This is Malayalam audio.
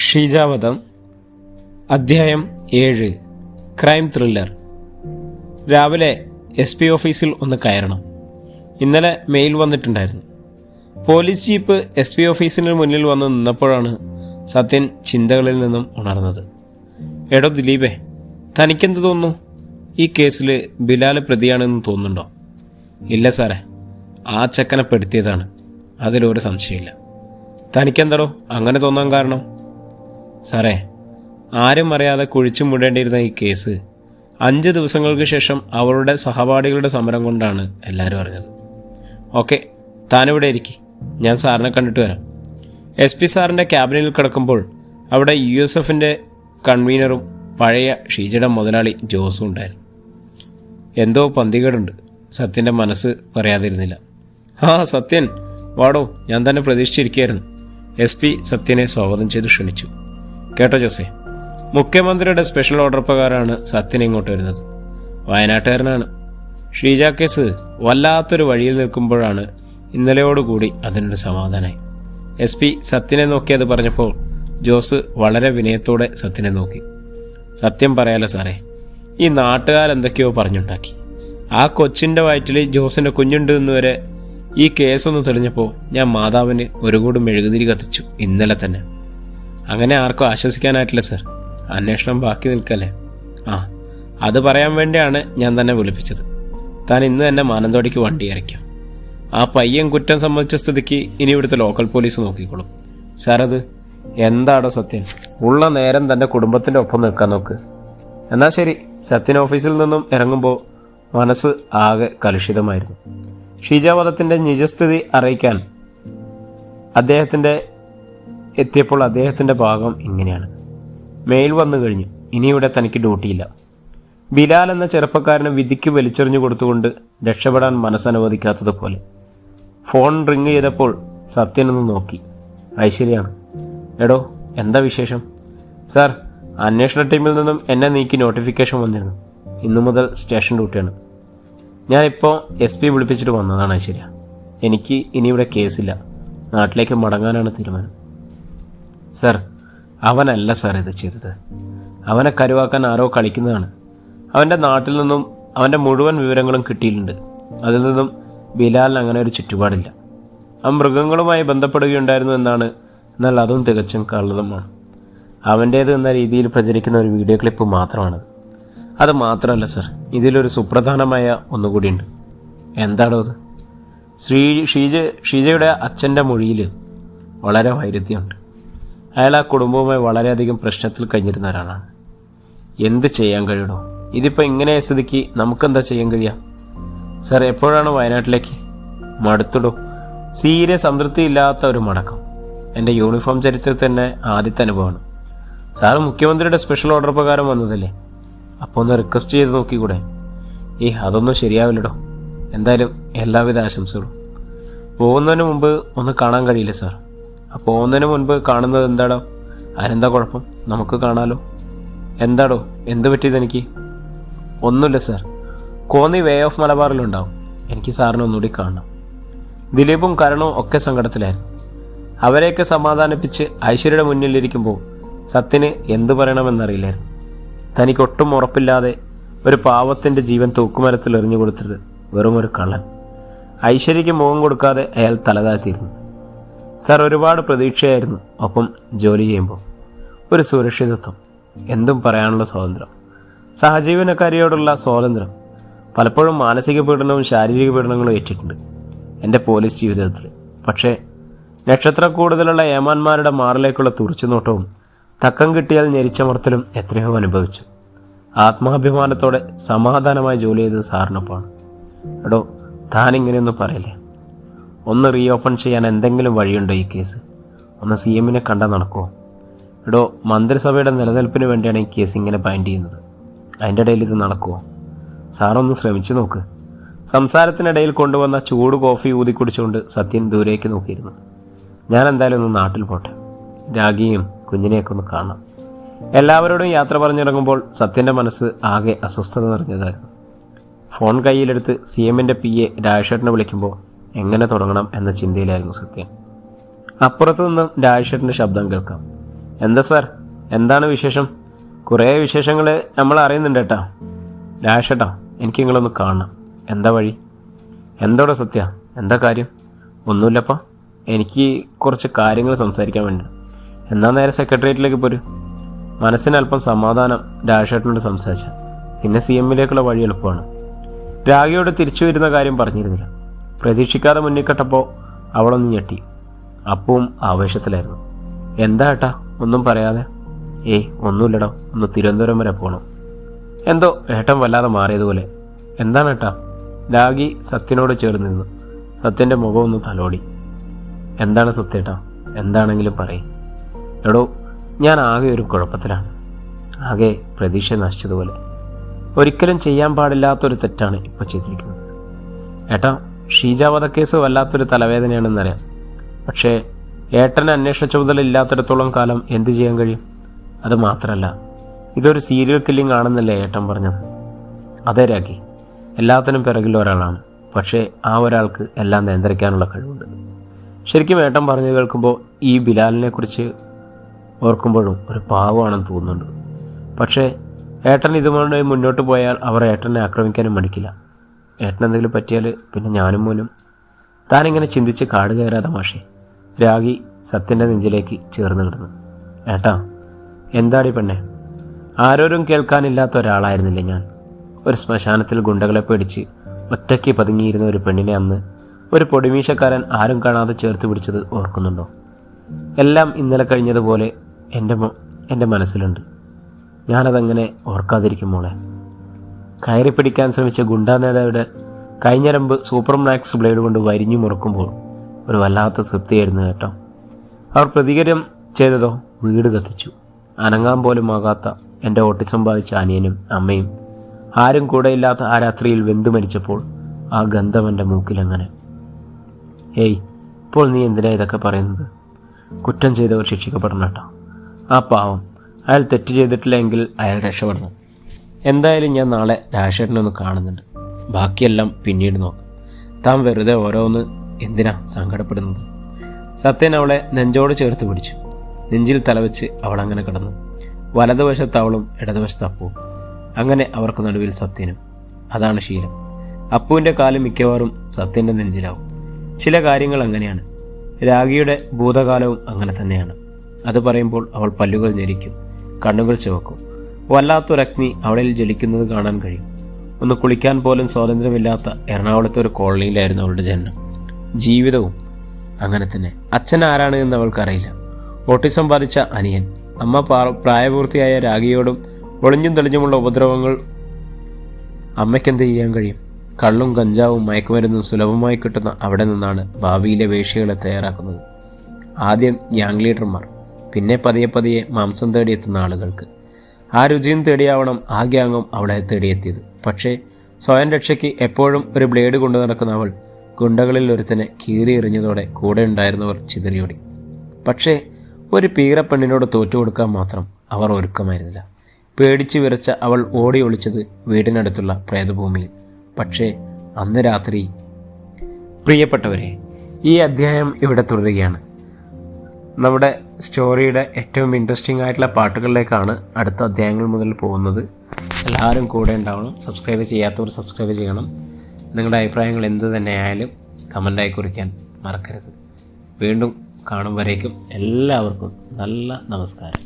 ഷീജാവധം അധ്യായം 7 ക്രൈം ത്രില്ലർ. രാവിലെ SP ഓഫീസിൽ ഒന്ന് കയറണം. ഇന്നലെ മെയിൽ വന്നിട്ടുണ്ടായിരുന്നു. പോലീസ് ജീപ്പ് SP ഓഫീസിന് മുന്നിൽ വന്ന് നിന്നപ്പോഴാണ് സത്യൻ ചിന്തകളിൽ നിന്നും ഉണർന്നത്. എടോ ദിലീപേ, തനിക്കെന്ത് തോന്നുന്നു? ഈ കേസിൽ ബിലാൽ പ്രതിയാണെന്ന് തോന്നുന്നുണ്ടോ? ഇല്ല സാറേ, ആ ചെക്കനെ പെടുത്തിയതാണ്, അതിലൊരു സംശയമില്ല. തനിക്കെന്താടോ അങ്ങനെ തോന്നാൻ കാരണം? സാറേ, ആരും അറിയാതെ കുഴിച്ചു മൂടേണ്ടിയിരുന്ന ഈ കേസ് 5 ദിവസങ്ങൾക്ക് ശേഷം അവളുടെ സഹപാഠികളുടെ സമരം കൊണ്ടാണ് എല്ലാവരും അറിഞ്ഞത്. ഓക്കെ, താനിവിടെ ഇരിക്കും, ഞാൻ സാറിനെ കണ്ടിട്ട് വരാം. SP സാറിൻ്റെ ക്യാബിനിൽ കിടക്കുമ്പോൾ അവിടെ USFൻ്റെ കൺവീനറും പഴയ ഷീജയുടെ മുതലാളി ജോസും ഉണ്ടായിരുന്നു. എന്തോ പന്തികേടുണ്ട്, സത്യൻ്റെ മനസ്സ് പറയാതിരുന്നില്ല. സത്യൻ വാടോ, ഞാൻ തന്നെ പ്രതീക്ഷിച്ചിരിക്കുകയായിരുന്നു. SP സത്യനെ സ്വാഗതം ചെയ്ത് ക്ഷണിച്ചു. കേട്ടോ ജോസേ, മുഖ്യമന്ത്രിയുടെ സ്പെഷ്യൽ ഓർഡർ പ്രകാരമാണ് സത്യൻ ഇങ്ങോട്ട് വരുന്നത്. വയനാട്ടുകാരനാണ്. ഷീജ കേസ് വല്ലാത്തൊരു വഴിയിൽ നിൽക്കുമ്പോഴാണ് ഇന്നലെയോടുകൂടി അതിനൊരു സമാധാനമായി. SP സത്യനെ നോക്കി അത് പറഞ്ഞപ്പോൾ ജോസ് വളരെ വിനയത്തോടെ സത്യനെ നോക്കി. സത്യം പറയാലോ സാറേ, ഈ നാട്ടുകാരെന്തൊക്കെയോ പറഞ്ഞുണ്ടാക്കി. ആ കൊച്ചിൻ്റെ വയറ്റിൽ ജോസിൻ്റെ കുഞ്ഞുണ്ട് എന്നുവരെ ഈ കേസൊന്ന് തെളിഞ്ഞപ്പോൾ ഞാൻ മാതാവിന് ഒരു കൂടി മെഴുകുതിരി കത്തിച്ചു ഇന്നലെ തന്നെ. അങ്ങനെ ആർക്കും ആശ്വസിക്കാനായിട്ടില്ല സർ, അന്വേഷണം ബാക്കി നിൽക്കല്ലേ. അത് പറയാൻ വേണ്ടിയാണ് ഞാൻ തന്നെ വിളിപ്പിച്ചത്. താൻ ഇന്ന് തന്നെ മാനന്തവാടിക്ക് വണ്ടി ഇറക്കാം. ആ പയ്യൻ കുറ്റം സമ്മതിച്ച സ്ഥിതിക്ക് ഇനി ഇവിടുത്തെ ലോക്കൽ പോലീസ് നോക്കിക്കോളും. സാർ, അത് എന്താടോ സത്യൻ, ഉള്ള നേരം തൻ്റെ കുടുംബത്തിൻ്റെ ഒപ്പം നിൽക്കാൻ നോക്ക്. എന്നാൽ ശരി. സത്യൻ ഓഫീസിൽ നിന്നും ഇറങ്ങുമ്പോൾ മനസ്സ് ആകെ കലുഷിതമായിരുന്നു. ഷീജാവധത്തിൻ്റെ നിജസ്ഥിതി അറിയിക്കാൻ എത്തിയപ്പോൾ അദ്ദേഹത്തിൻ്റെ ഭാഗം ഇങ്ങനെയാണ്. മെയിൽ വന്നു കഴിഞ്ഞു, ഇനിയിവിടെ തനിക്ക് ഡ്യൂട്ടിയില്ല. ബിലാൽ എന്ന ചെറുപ്പക്കാരന് വിധിക്ക് വലിച്ചെറിഞ്ഞു കൊടുത്തുകൊണ്ട് രക്ഷപ്പെടാൻ മനസ്സനുവദിക്കാത്തതുപോലെ. ഫോൺ റിങ് ചെയ്തപ്പോൾ സത്യനൊന്ന് നോക്കി. ഐശ്വര്യാണ്. എടോ, എന്താ വിശേഷം? സാർ, അന്വേഷണ ടീമിൽ നിന്നും എന്നെ നീക്കി നോട്ടിഫിക്കേഷൻ വന്നിരുന്നു. ഇന്നു മുതൽ സ്റ്റേഷൻ ഡ്യൂട്ടിയാണ്. ഞാനിപ്പോൾ SP വിളിപ്പിച്ചിട്ട് വന്നതാണ് ഐശ്വര്യ. എനിക്ക് ഇനിയിവിടെ കേസില്ല, നാട്ടിലേക്ക് മടങ്ങാനാണ് തീരുമാനം. സാർ, അവനല്ല സാർ ഇത് ചെയ്തത്. അവനെ കരുവാക്കാൻ ആരോ കളിക്കുന്നതാണ്. അവൻ്റെ നാട്ടിൽ നിന്നും അവൻ്റെ മുഴുവൻ വിവരങ്ങളും കിട്ടിയിട്ടുണ്ട്. അതിൽ നിന്നും ബിലാലിന് അങ്ങനെ ഒരു ചുറ്റുപാടില്ല. ആ മൃഗങ്ങളുമായി ബന്ധപ്പെടുകയുണ്ടായിരുന്നു എന്നാണ്. എന്നാൽ അതും തികച്ചും കള്ളതമാണ്. അവൻ്റേത് എന്ന രീതിയിൽ പ്രചരിക്കുന്ന ഒരു വീഡിയോ ക്ലിപ്പ് മാത്രമാണത്. അത് മാത്രമല്ല സർ, ഇതിലൊരു സുപ്രധാനമായ ഒന്നുകൂടിയുണ്ട്. എന്താണോ അത്? ഷീജയുടെ അച്ഛൻ്റെ മൊഴിയിൽ വളരെ വൈരുദ്ധ്യമുണ്ട്. അയാൾ ആ കുടുംബവുമായി വളരെയധികം പ്രശ്നത്തിൽ കഴിഞ്ഞിരുന്ന ഒരാളാണ്. എന്ത് ചെയ്യാൻ കഴിയണോ? ഇതിപ്പോൾ ഇങ്ങനെ സ്ഥിതിക്ക് നമുക്കെന്താ ചെയ്യാൻ കഴിയുക? സർ, എപ്പോഴാണ് വയനാട്ടിലേക്ക്? മടുത്തിടോ, സീരിയസ് സംതൃപ്തിയില്ലാത്ത ഒരു മടക്കം. എൻ്റെ യൂണിഫോം ചരിത്രത്തിൽ തന്നെ ആദ്യത്തെ അനുഭവമാണ്. സാർ മുഖ്യമന്ത്രിയുടെ സ്പെഷ്യൽ ഓർഡർ പ്രകാരം വന്നതല്ലേ, അപ്പോൾ ഒന്ന് റിക്വസ്റ്റ് ചെയ്ത് നോക്കിക്കൂടെ? അതൊന്നും ശരിയാവില്ലടോ. എന്തായാലും എല്ലാവിധ ആശംസകളും. പോകുന്നതിന് മുമ്പ് ഒന്ന് കാണാൻ കഴിയില്ല സാർ? പോകുന്നതിന് മുൻപ് കാണുന്നത് എന്താടോ? അതിനെന്താ കുഴപ്പം? നമുക്ക് കാണാലോ. എന്താടോ, എന്ത് പറ്റിയതെനിക്ക്? ഒന്നുമില്ല സാർ, കോന്നി വേ ഓഫ് മലബാറിലുണ്ടാവും. എനിക്ക് സാറിനെ ഒന്നുകൂടി കാണണം. ദിലീപും കരണവും ഒക്കെ സങ്കടത്തിലായിരുന്നു. അവരെയൊക്കെ സമാധാനിപ്പിച്ച് ഐശ്വര്യയുടെ മുന്നിലിരിക്കുമ്പോൾ സത്യന് എന്തു പറയണമെന്നറിയില്ലായിരുന്നു. തനിക്കൊട്ടും ഉറപ്പില്ലാതെ ഒരു പാവത്തിൻ്റെ ജീവൻ തൂക്കുമരത്തിൽ എറിഞ്ഞു കൊടുത്തത് വെറും ഒരു കള്ളൻ. ഐശ്വര്യയ്ക്ക് മുഖം കൊടുക്കാതെ അയാൾ തലതാഴ്ത്തിയിരുന്നു. സാർ, ഒരുപാട് പ്രതീക്ഷയായിരുന്നു ഒപ്പം ജോലി ചെയ്യുമ്പോൾ. ഒരു സുരക്ഷിതത്വം, എന്തും പറയാനുള്ള സ്വാതന്ത്ര്യം, സഹജീവനക്കാരിയോടുള്ള സ്വാതന്ത്ര്യം. പലപ്പോഴും മാനസിക പീഡനവും ശാരീരിക പീഡനങ്ങളും ഏറ്റിട്ടുണ്ട് എൻ്റെ പോലീസ് ജീവിതത്തിൽ. പക്ഷേ നക്ഷത്രക്കൂടുതലുള്ള ഏമാന്മാരുടെ മാറിലേക്കുള്ള തുറച്ചുനോട്ടവും തക്കം കിട്ടിയാൽ ഞെരിച്ചമർത്തലും എത്രയോ അനുഭവിച്ചു. ആത്മാഭിമാനത്തോടെ സമാധാനമായി ജോലി ചെയ്തത് സാറിനൊപ്പമാണ്. എടോ, താനിങ്ങനെയൊന്നും പറയല്ലേ. ഒന്ന് റീഓപ്പൺ ചെയ്യാൻ എന്തെങ്കിലും വഴിയുണ്ടോ? ഈ കേസ് ഒന്ന് CMനെ കണ്ടാൽ നടക്കുമോ? എടോ, മന്ത്രിസഭയുടെ നിലനിൽപ്പിന് വേണ്ടിയാണ് ഈ കേസ് ഇങ്ങനെ ബൈൻഡ് ചെയ്യുന്നത്. അതിൻ്റെ ഇടയിൽ ഇത് നടക്കുമോ? സാറൊന്ന് ശ്രമിച്ചു നോക്ക്. സംസാരത്തിനിടയിൽ കൊണ്ടുവന്ന ചൂട് കോഫി ഊതിക്കുടിച്ചുകൊണ്ട് സത്യൻ ദൂരേക്ക് നോക്കിയിരുന്നു. ഞാൻ എന്തായാലും ഒന്ന് നാട്ടിൽ പോട്ടെ, രാഗിയും കുഞ്ഞിനെയൊക്കെ ഒന്ന് കാണാം. എല്ലാവരോടും യാത്ര പറഞ്ഞിറങ്ങുമ്പോൾ സത്യൻ്റെ മനസ്സ് ആകെ അസ്വസ്ഥത നിറഞ്ഞതായിരുന്നു. ഫോൺ കയ്യിലെടുത്ത് CMൻ്റെ PA രാജേഷേട്ടനെ വിളിക്കുമ്പോൾ എങ്ങനെ തുടങ്ങണം എന്ന ചിന്തയിലായിരുന്നു സത്യൻ. അപ്പുറത്തു നിന്നും രാജേഷേട്ടൻ്റെ ശബ്ദം കേൾക്കാം. എന്താ സാർ, എന്താണ് വിശേഷം? കുറേ വിശേഷങ്ങൾ നമ്മൾ അറിയുന്നുണ്ട് ഏട്ടാ. രാജേട്ടാ, എനിക്ക് നിങ്ങളൊന്ന് കാണണം. എന്താ വഴി? എന്തോടെ സത്യ? എന്താ കാര്യം? ഒന്നുമില്ലപ്പാ, എനിക്ക് കുറച്ച് കാര്യങ്ങൾ സംസാരിക്കാൻ വേണ്ടി. എന്നാൽ നേരെ സെക്രട്ടേറിയറ്റിലേക്ക് പോരും. മനസ്സിന് അല്പം സമാധാനം രാജേട്ടനോട് സംസാരിച്ച പിന്നെ CM-ലേക്കുള്ള വഴി എളുപ്പമാണ്. രാഗിയോട് തിരിച്ചു വരുന്ന കാര്യം പറഞ്ഞിരുന്നില്ല. പ്രതീക്ഷിക്കാതെ മുന്നിൽ കെട്ടപ്പോൾ അവളൊന്ന് ഞെട്ടി. അപ്പവും ആവേശത്തിലായിരുന്നു. എന്താ ഏട്ടാ, ഒന്നും പറയാതെ? ഒന്നുമില്ലടോ, ഒന്ന് തിരുവനന്തപുരം വരെ പോകണം. എന്തോ ഏട്ടൻ വല്ലാതെ മാറിയതുപോലെ. എന്താണ് ഏട്ടാ? രാഗി സത്യനോട് ചേർന്ന് നിന്നു. സത്യൻ്റെ മുഖം ഒന്ന് തലോടി. എന്താണ് സത്യേട്ടാ? എന്താണെങ്കിലും പറയും. എടോ, ഞാൻ ആകെ ഒരു കുഴപ്പത്തിലാണ്. ആകെ പ്രതീക്ഷ നശിച്ചതുപോലെ. ഒരിക്കലും ചെയ്യാൻ പാടില്ലാത്തൊരു തെറ്റാണ് ഇപ്പോൾ ചെയ്തിരിക്കുന്നത്. ഏട്ടാ, ഷീജ വധക്കേസ് വല്ലാത്തൊരു തലവേദനയാണെന്നറിയാം. പക്ഷേ ഏട്ടന് അന്വേഷണ ചുമതല ഇല്ലാത്തിടത്തോളം കാലം എന്തു ചെയ്യാൻ കഴിയും? അത് മാത്രമല്ല, ഇതൊരു സീരിയൽ കില്ലിംഗ് ആണെന്നല്ലേ ഏട്ടൻ പറഞ്ഞത്? അതേ രാഗി, എല്ലാത്തിനും പിറകിൽ ഒരാളാണ്. പക്ഷേ ആ ഒരാൾക്ക് എല്ലാം നിയന്ത്രിക്കാനുള്ള കഴിവുണ്ട്. ശരിക്കും ഏട്ടൻ പറഞ്ഞു കേൾക്കുമ്പോൾ ഈ ബിലാലിനെക്കുറിച്ച് ഓർക്കുമ്പോഴും ഒരു പാവമാണെന്ന് തോന്നുന്നുണ്ട്. പക്ഷേ ഏട്ടൻ ഇതുകൊണ്ട് മുന്നോട്ട് പോയാൽ അവർ ഏട്ടനെ ആക്രമിക്കാനും മടിക്കില്ല. ഏട്ടനെന്തെങ്കിലും പറ്റിയാൽ പിന്നെ ഞാനും മോനും. താനിങ്ങനെ ചിന്തിച്ച് കാട് കയറാതെ മാഷേ. രാഗി സത്യൻ്റെ നെഞ്ചിലേക്ക് ചേർന്ന് കിടന്നു. ഏട്ടാ, എന്താടി പെണ്ണെ? ആരോരും കേൾക്കാനില്ലാത്ത ഒരാളായിരുന്നില്ലേ ഞാൻ? ഒരു ശ്മശാനത്തിൽ ഗുണ്ടകളെ പേടിച്ച് ഒറ്റയ്ക്ക് പതുങ്ങിയിരുന്ന ഒരു പെണ്ണിനെ അന്ന് ഒരു പൊടിമീശക്കാരൻ ആരും കാണാതെ ചേർത്ത് പിടിച്ചത് ഓർക്കുന്നുണ്ടോ? എല്ലാം ഇന്നലെ കഴിഞ്ഞതുപോലെ എൻ്റെ മനസ്സിലുണ്ട്. ഞാനതങ്ങനെ ഓർക്കാതിരിക്കും മോളെ. കയറി പിടിക്കാൻ ശ്രമിച്ച ഗുണ്ടാ നേതാവിടെ കൈഞ്ഞരമ്പ് സൂപ്പർമാക്സ് ബ്ലേഡ് കൊണ്ട് വരിഞ്ഞു മുറുക്കുമ്പോൾ ഒരു വല്ലാത്ത തൃപ്തിയായിരുന്നു കേട്ടോ. അവർ പ്രതികാരം ചെയ്തതോ വീട് കത്തിച്ചു. അനങ്ങാൻ പോലും ആകാത്ത എൻ്റെ ഓട്ടിസം ബാധിച്ച അനിയനും അമ്മയും ആരും കൂടെയില്ലാത്ത ആ രാത്രിയിൽ വെന്തു മരിച്ചപ്പോൾ ആ ഗന്ധം എൻ്റെ മൂക്കിലെങ്ങനെ. ഇപ്പോൾ നീ എന്തിനാ ഇതൊക്കെ പറയുന്നത്? കുറ്റം ചെയ്തവർ ശിക്ഷിക്കപ്പെടണം കേട്ടോ. ആ പാവം, അയാൾ തെറ്റ് ചെയ്തിട്ടില്ല എങ്കിൽ അയാൾ രക്ഷപ്പെടണം. എന്തായാലും ഞാൻ നാളെ രാജേട്ടനൊന്ന് കാണുന്നുണ്ട്. ബാക്കിയെല്ലാം പിന്നീട് നോക്കാം. താൻ വെറുതെ ഓരോന്ന് എന്തിനാ സങ്കടപ്പെടുന്നത്? സത്യൻ അവളെ നെഞ്ചോട് ചേർത്ത് പിടിച്ചു. നെഞ്ചിൽ തലവെച്ച് അവൾ അങ്ങനെ കിടന്നു. വലതുവശത്ത് അവളും ഇടതുവശത്ത് അപ്പുവും. അങ്ങനെ അവർക്ക് നടുവിൽ സത്യനും. അതാണ് ശീലം. അപ്പുവിൻ്റെ കാലം മിക്കവാറും സത്യൻ്റെ നെഞ്ചിലാവും. ചില കാര്യങ്ങൾ അങ്ങനെയാണ്. രാഗിയുടെ ഭൂതകാലവും അങ്ങനെ തന്നെയാണ്. അത് പറയുമ്പോൾ അവൾ പല്ലുകൾ ഞെരിക്കും, കണ്ണുകൾ ചുവക്കും. വല്ലാത്തൊരഗ്നി അവളിൽ ജ്വലിക്കുന്നത് കാണാൻ കഴിയും. ഒന്ന് കുളിക്കാൻ പോലും സ്വാതന്ത്ര്യമില്ലാത്ത എറണാകുളത്തെ ഒരു കോളനിയിലായിരുന്നു അവളുടെ ജനനം. ജീവിതവും അങ്ങനെ തന്നെ. അച്ഛൻ ആരാണ് എന്ന് അവൾക്കറിയില്ല. ഓട്ടിസം ബാധിച്ച അനിയൻ, അമ്മ പ്രായപൂർത്തിയായ രാഗിയോടും ഒളിഞ്ഞും തെളിഞ്ഞുമുള്ള ഉപദ്രവങ്ങൾ. അമ്മയ്ക്കെന്ത് ചെയ്യാൻ കഴിയും? കള്ളും കഞ്ചാവും മയക്കുമരുന്നും സുലഭമായി കിട്ടുന്ന അവിടെ നിന്നാണ് ഭാവിയിലെ വേശ്യകളെ തയ്യാറാക്കുന്നത്. ആദ്യം ഗ്യാങ് ലീഡർമാർ, പിന്നെ പതിയെ പതിയെ മാംസം തേടിയെത്തുന്ന ആളുകൾക്ക്. ആ രുചിയും തേടിയാവണം ആ ഗ്യാങ്ങും അവളെ തേടിയെത്തിയത്. പക്ഷേ സ്വയം രക്ഷയ്ക്ക് എപ്പോഴും ഒരു ബ്ലേഡ് കൊണ്ടു നടക്കുന്ന അവൾ ഗുണ്ടകളിൽ ഒരുത്തനെ കീറി എറിഞ്ഞതോടെ കൂടെ ഉണ്ടായിരുന്നവർ ചിതറിയോടി. പക്ഷേ ഒരു പീറപ്പെണ്ണിനോട് തോറ്റുകൊടുക്കാൻ മാത്രം അവർ ഒരുക്കമായിരുന്നില്ല. പേടിച്ചു വിറച്ച അവൾ ഓടി ഒളിച്ചത് വീടിനടുത്തുള്ള പ്രേതഭൂമിയിൽ. പക്ഷേ അന്ന് രാത്രി. പ്രിയപ്പെട്ടവരെ, ഈ അധ്യായം ഇവിടെ തുടരുകയാണ്. നമ്മുടെ സ്റ്റോറിയുടെ ഏറ്റവും ഇൻട്രസ്റ്റിംഗ് ആയിട്ടുള്ള പാട്ടുകളിലേക്കാണ് അടുത്ത അധ്യായങ്ങൾ മുതൽ പോകുന്നത്. എല്ലാവരും കൂടെ ഉണ്ടാവണം. സബ്സ്ക്രൈബ് ചെയ്യാത്തവർ സബ്സ്ക്രൈബ് ചെയ്യണം. നിങ്ങളുടെ അഭിപ്രായങ്ങൾ എന്ത് തന്നെയായാലും കമൻ്റായി കുറിക്കാൻ മറക്കരുത്. വീണ്ടും കാണും വരേക്കും എല്ലാവർക്കും നല്ല നമസ്കാരം.